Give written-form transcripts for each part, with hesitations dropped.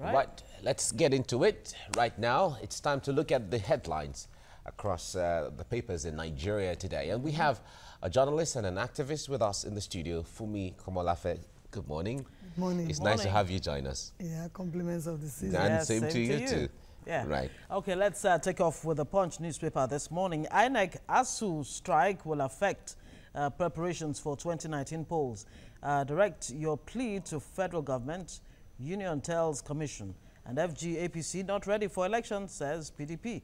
Right, let's get into it. Right now, it's time to look at the headlines across the papers in Nigeria today. And we have a journalist and an activist with us in the studio, Fumi Komolafe. Good morning. Good morning. It's nice to have you join us. Yeah, compliments of the season. And Yes, same to you too. Yeah. Right. Okay, let's take off with the Punch newspaper this morning. INEC ASU strike will affect preparations for 2019 polls. Direct your plea to federal government. Union tells commission. And FG APC not ready for election, says PDP.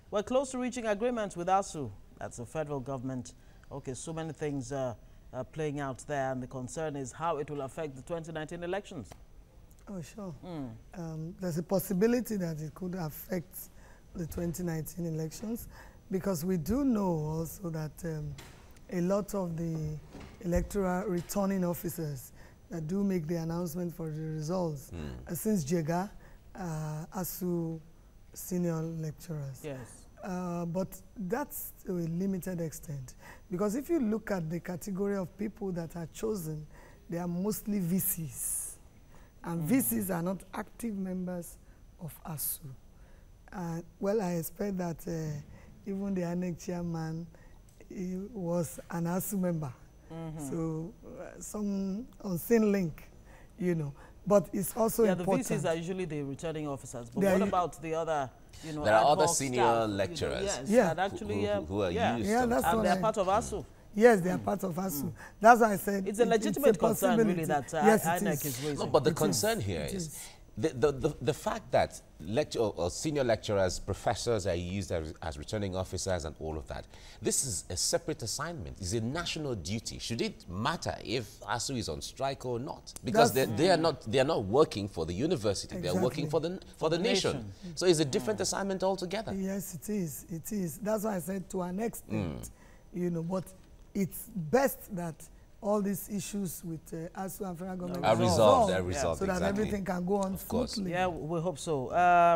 We're close to reaching agreement with ASU. That's the federal government. Okay, so many things playing out there, and the concern is how it will affect the 2019 elections. Oh, sure. There's a possibility that it could affect the 2019 elections, because we do know also that a lot of the electoral returning officers that do make the announcement for the results, since Jega, ASU senior lecturers. Yes. But that's to a limited extent, because if you look at the category of people that are chosen, they are mostly VCs. And VCs are not active members of ASU. Well, I expect that even the INEC chairman was an ASU member. So some unseen link, you know. But it's also important. The VCs are usually the returning officers. But what about the other, you know, there are other staff, senior lecturers, you know, yes, actually, who are used to that's and they're part of ASU. Yes, they are part of ASU. That's why I said it's a legitimate concern, really, that INEC is raising. No, but the concern here is the fact that senior lecturers, professors are used as returning officers and all of that. This is a separate assignment. It's a national duty. Should it matter if ASU is on strike or not? Because they are not working for the university. Exactly. They are working for the nation. So it's a different assignment altogether. Yes, it is. It is. That's why I said to an extent, you know, but it's best that all these issues with ASU and federal government are resolved, so that everything can go on smoothly. Yeah, we hope so.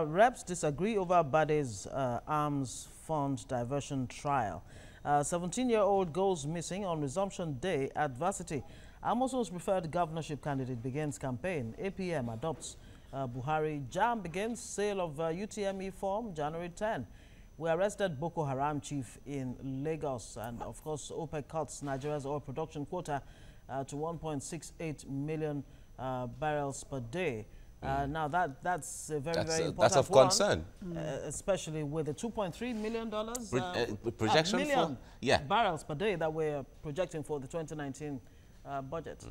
Reps disagree over Bade's arms fund diversion trial. 17-year-old goes missing on resumption day at varsity. Amoso's preferred governorship candidate begins campaign. APM adopts Buhari. JAM begins sale of UTME form January 10. We arrested Boko Haram chief in Lagos, and of course OPEC cuts Nigeria's oil production quota to 1.68 million barrels per day. Now that's a very important that's of concern, especially with the $2.3 million projection for barrels per day that we're projecting for the 2019 budget.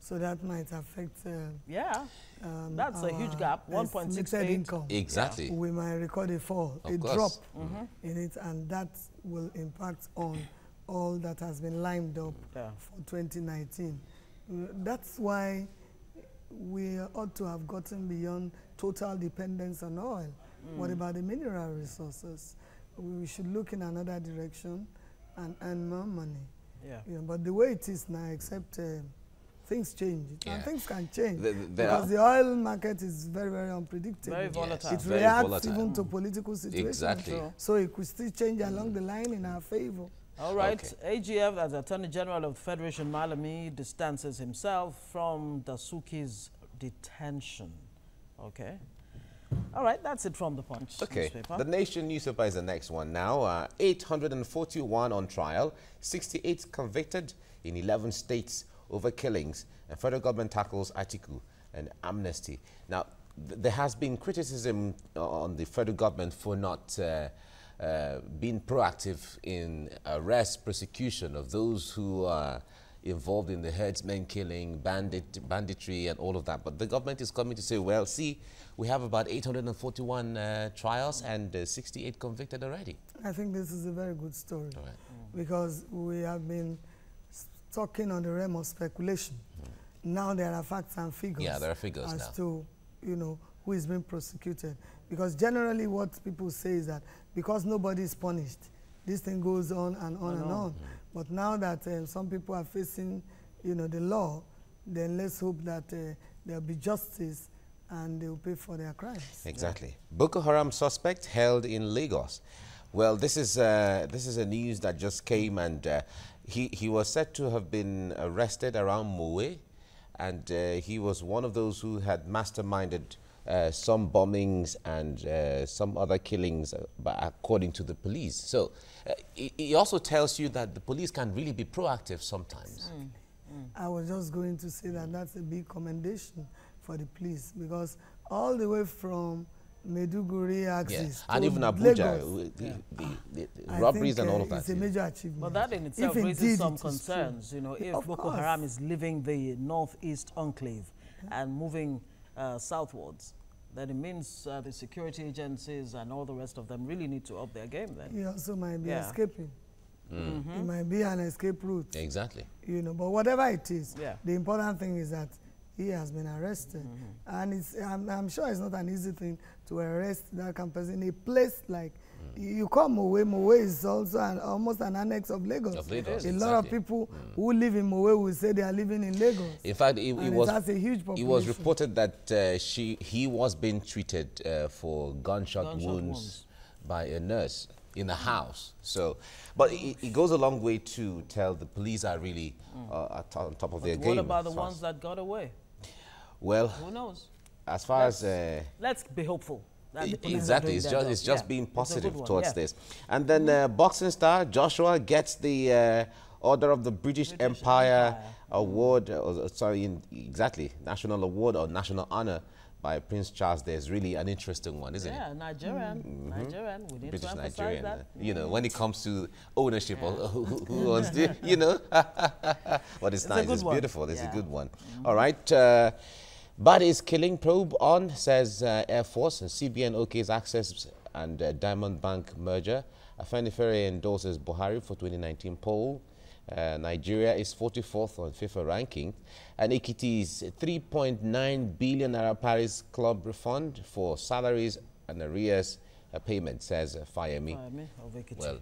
So that might affect. That's a huge gap. 1.68 income. Exactly. We might record a fall, a drop in it, and that will impact on all that has been lined up for 2019. That's why we ought to have gotten beyond total dependence on oil. What about the mineral resources? We should look in another direction and earn more money. You know, but the way it is now, except things change, and things can change because the oil market is very, very unpredictable. Very volatile. It reacts even to political situations. Exactly. So it could still change along the line in our favor. All right. AGF, as Attorney General of the Federation, Malami, distances himself from Dasuki's detention. Okay. All right, that's it from the Punch newspaper. The Nation newspaper is the next one now. 841 on trial, 68 convicted in 11 states over killings, and federal government tackles Atiku and amnesty. Now, there has been criticism on the federal government for not being proactive in arrest, prosecution of those who are involved in the herdsmen killing, banditry, and all of that. But the government is coming to say, well, see, we have about 841 trials and 68 convicted already. I think this is a very good story because we have been talking on the realm of speculation. Now there are facts and figures. Yeah, there are figures as to, you know, who is being prosecuted. Because generally what people say is that because nobody is punished, this thing goes on and on and on. But now that some people are facing, you know, the law, then let's hope that there'll be justice and they'll pay for their crimes. Exactly. Boko Haram suspect held in Lagos. Well, this is a news that just came, and he was said to have been arrested around Moe, and he was one of those who had masterminded some bombings and some other killings, according to the police. So it also tells you that the police can really be proactive sometimes. I was just going to say that that's a big commendation for the police, because all the way from Maiduguri axis and even Abuja, the robberies and all of that. It's a major achievement. But that in itself raises some concerns, you know, if Boko Haram is leaving the northeast enclave and moving southwards, then it means the security agencies and all the rest of them really need to up their game then. He also might be escaping. It might be an escape route. Exactly. You know, but whatever it is, the important thing is that he has been arrested. And it's, I'm sure it's not an easy thing to arrest that kind of person in a place like, you call Mowe. Mowe is also almost an annex of Lagos. A lot of people who live in Mowe will say they are living in Lagos. In fact, it has a huge population. It was reported that he was being treated for gunshot wounds by a nurse in a house. So, but it goes a long way to tell the police are really on top of their game. What about the ones that got away? Well, who knows? As far as let's be hopeful. Exactly, it's just being positive towards this. And then boxing star Joshua gets the Order of the British Empire Award, National Award or National Honor by Prince Charles. There's really an interesting one, isn't it? Yeah, Nigerian. We need British to emphasize Nigerian. that. You know, when it comes to ownership, who owns the, you know. But it's nice, it's beautiful, it's a good one. All right. Body's killing probe on, says Air Force, and CBN OK's Access and Diamond Bank merger. Afenifere endorses Buhari for 2019 poll. Nigeria is 44th on FIFA ranking. And Ekiti's 3.9 billion Naira Paris Club refund for salaries and arrears payment, says Fayemi. Well,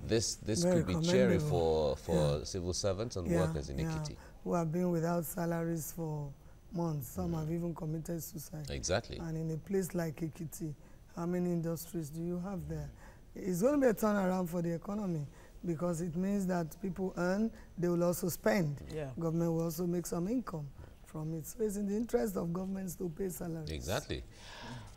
this could be cheery for civil servants and workers in Ekiti. Who have been without salaries for months. Some have even committed suicide. Exactly. And in a place like Ekiti, how many industries do you have there? It's going to be a turnaround for the economy, because it means that people earn, they will also spend. Government will also make some income from it. So it's in the interest of governments to pay salaries. Exactly.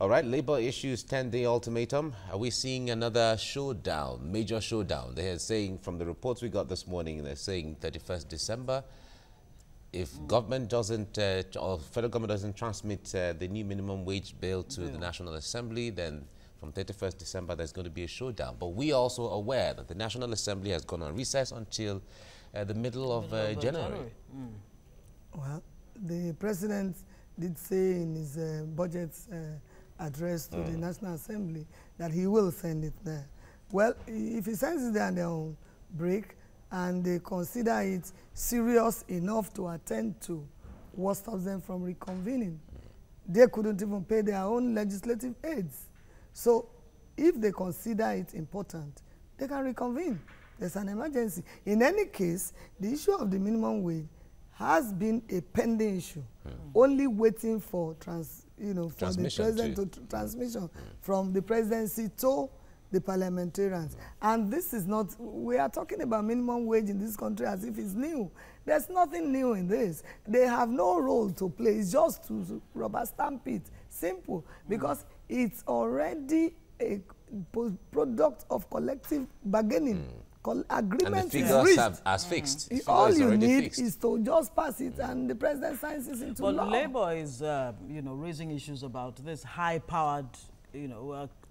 All right, labor issues 10-day ultimatum. Are we seeing another showdown, major showdown? They're saying, from the reports we got this morning, they're saying 31st December. If government doesn't, or federal government doesn't transmit the new minimum wage bill to the National Assembly, then from 31st December there's going to be a showdown. But we are also aware that the National Assembly has gone on recess until the middle of January. Well, the president did say in his budget address to the National Assembly that he will send it there. Well, if he sends it there on their own break, and they consider it serious enough to attend to, what stops them from reconvening? They couldn't even pay their own legislative aids. So if they consider it important, they can reconvene. There's an emergency. In any case, the issue of the minimum wage has been a pending issue, only waiting for the president to transmission from the presidency to the parliamentarians. And this is not, we are talking about minimum wage in this country as if it's new. There's nothing new in this. They have no role to play. It's just to rubber stamp it. Simple. Because it's already a product of collective bargaining. Agreement and the figures is have as fixed. All you need is to just pass it, and the president signs it into law. But Labour is, raising issues about this high-powered,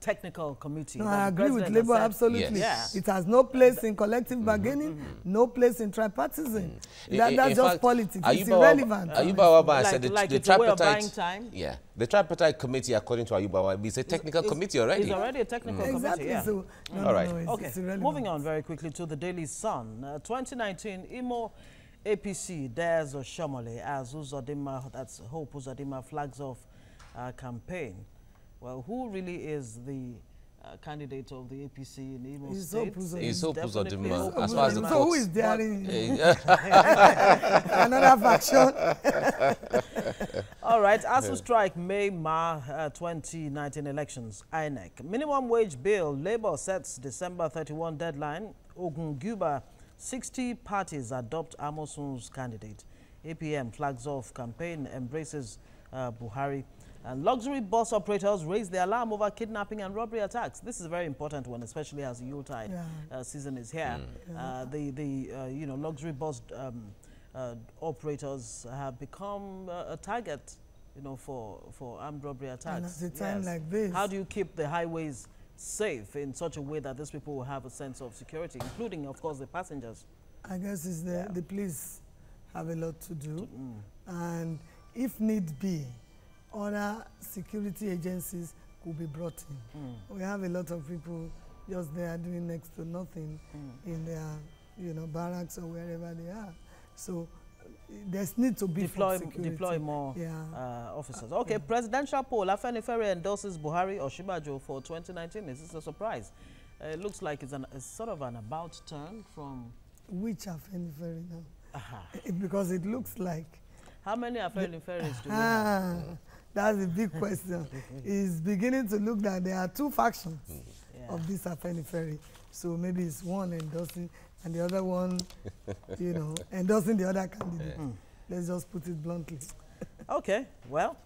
technical committee. No, I agree with Labour absolutely. Yes. It has no place in collective bargaining, no place in tripartism. That's just fact, politics. It's irrelevant. Ayuba Waba said the tripartite. Time. Yeah, the tripartite committee, according to Ayuba Waba, is a technical committee already. It's already a technical committee. Exactly. So, all right. It's irrelevant. Moving on very quickly to the Daily Sun. 2019 Imo APC dares Shomole as Uzodinma, that's Hope Uzodinma, flags off campaign. Well, who really is the candidate of the APC in Imo State? It's Hope Uzodinma. As far as the so who is daring another faction? All right, ASU strike May 2019 elections. INEC. Minimum wage bill. Labour sets December 31 deadline. Ogun Guba. 60 parties adopt Amosun's candidate. APM flags off campaign embraces Buhari. And luxury bus operators raise the alarm over kidnapping and robbery attacks. This is a very important one, especially as the Yuletide season is here. You know, luxury bus operators have become a target, you know, for armed robbery attacks. And at a time like this, how do you keep the highways safe in such a way that these people will have a sense of security, including, of course, the passengers? I guess it's the police have a lot to do, and if need be, other security agencies could be brought in. We have a lot of people just there doing next to nothing in their, you know, barracks or wherever they are. So there's need to be deploy more officers. Okay, presidential poll. Afenifere endorses Buhari or Shibajo for 2019. Is this a surprise? It looks like it's sort of an about turn from... Which Afenifere now? Because it looks like... How many Afeniferes do we have? That's a big question. It's beginning to look like there are two factions of this Afenifere. So maybe it's one endorsing and the other one, you know, endorsing the other candidate. Let's just put it bluntly. Okay, well,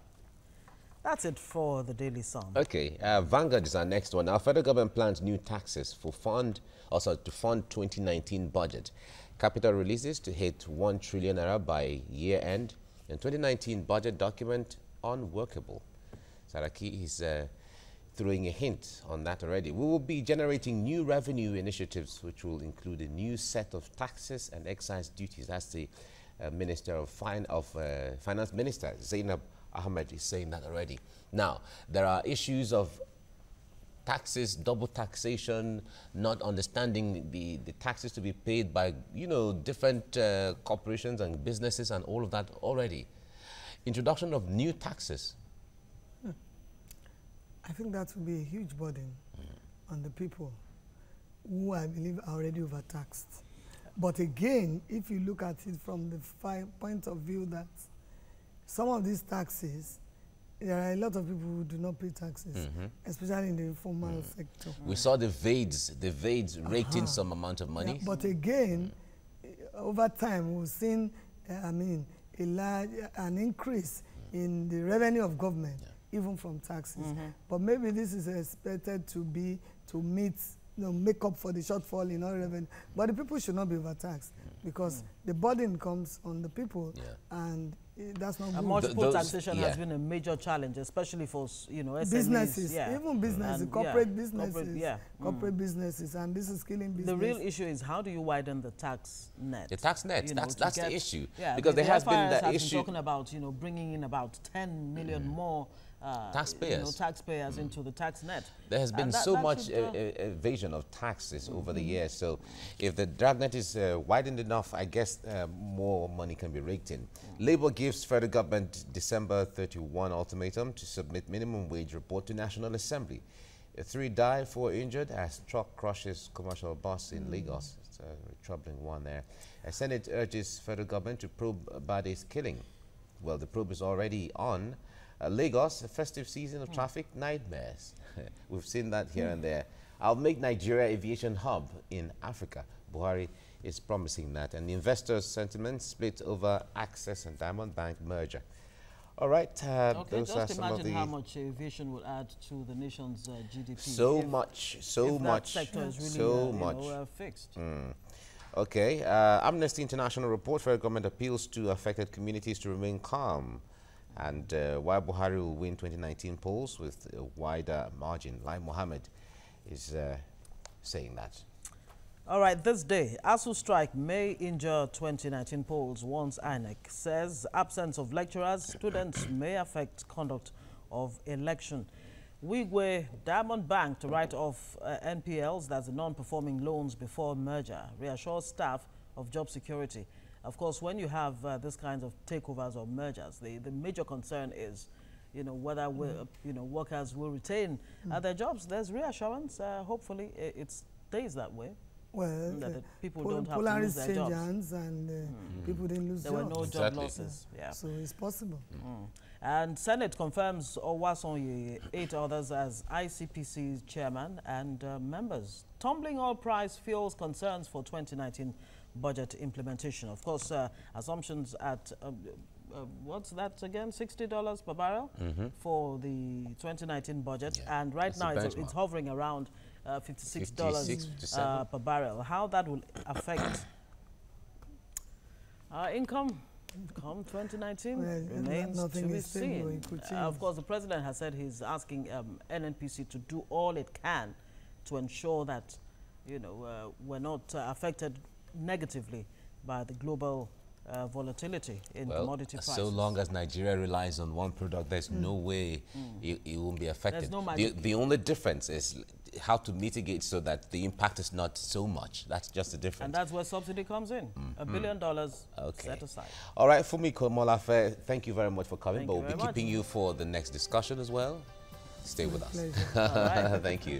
that's it for the Daily Sun. Okay, Vanguard is our next one. Our federal government plans new taxes to fund 2019 budget. Capital releases to hit 1 trillion naira by year end. And 2019 budget document unworkable. Saraki is throwing a hint on that already. We will be generating new revenue initiatives, which will include a new set of taxes and excise duties. That's the Minister of Finance Minister Zainab Ahmed is saying that already. Now, there are issues of taxes, double taxation, not understanding the taxes to be paid by, you know, different corporations and businesses and all of that already. Introduction of new taxes. I think that will be a huge burden on the people who I believe are already overtaxed. But again, if you look at it from the point of view that some of these taxes, there are a lot of people who do not pay taxes, especially in the informal sector. We saw the VADs raked in some amount of money. But again, over time, we've seen, I mean, an increase in the revenue of government, even from taxes. But maybe this is expected to be to meet, you know, make up for the shortfall in all revenue. But the people should not be overtaxed because the burden comes on the people, and that's not good. Multiple taxation has been a major challenge, especially for, you know, SMEs. Businesses, even businesses, corporate businesses, corporate businesses, and this is killing business. The real issue is how do you widen the tax net? The tax net, that's the issue. Because there has been that issue. Talking about, you know, bringing in about 10 million more taxpayers into the tax net. There has been so much evasion of taxes over the years. So if the dragnet is widened enough, I guess more money can be raked in. Labour gives federal government December 31 ultimatum to submit minimum wage report to National Assembly. 3 die, 4 injured as truck crushes commercial bus in Lagos. It's a troubling one there. Senate urges federal government to probe Bade's killing. Well, the probe is already on. Lagos, a festive season of traffic nightmares. We've seen that here and there. I'll make Nigeria aviation hub in Africa. Buhari is promising that. And the investors' sentiment split over Access and Diamond Bank merger. All right. Those just are some imagine how much aviation will add to the nation's GDP. So much. That sector is really fixed. Okay. Amnesty International report, federal government appeals to affected communities to remain calm. And why Buhari will win 2019 polls with a wider margin. Lai Mohammed is saying that. All right, this day, ASU strike may injure 2019 polls, once INEC says absence of lecturers, students may affect conduct of election. Wigwe Diamond Bank to write off NPLs, that's the non-performing loans before merger, reassures staff of job security. Of course, when you have this kinds of takeovers or mergers, the major concern is, you know, whether workers will retain their jobs. There's reassurance. Hopefully, it stays that way. Well, that people don't have to lose their jobs. Hands and people didn't lose jobs. There were no job losses. So it's possible. And Senate confirms Owasonye, 8 others as ICPC chairman and members. Tumbling oil price fuels concerns for 2019 budget implementation. Of course, assumptions at what's that again? $60 per barrel for the 2019 budget, and right now it's hovering around $56 per barrel. How that will affect our income come 2019 remains to be seen. Of course, the president has said he's asking NNPC to do all it can to ensure that, you know, we're not affected negatively by the global volatility in commodity prices. So long as Nigeria relies on one product, there's no way it won't be affected. There's no magic. The only difference is how to mitigate so that the impact is not so much. That's just the difference. And that's where subsidy comes in. $1 billion set aside. All right, Fumiko Molafe, thank you very much for coming. But we'll be keeping you for the next discussion as well. Stay with us. All right. Thank you.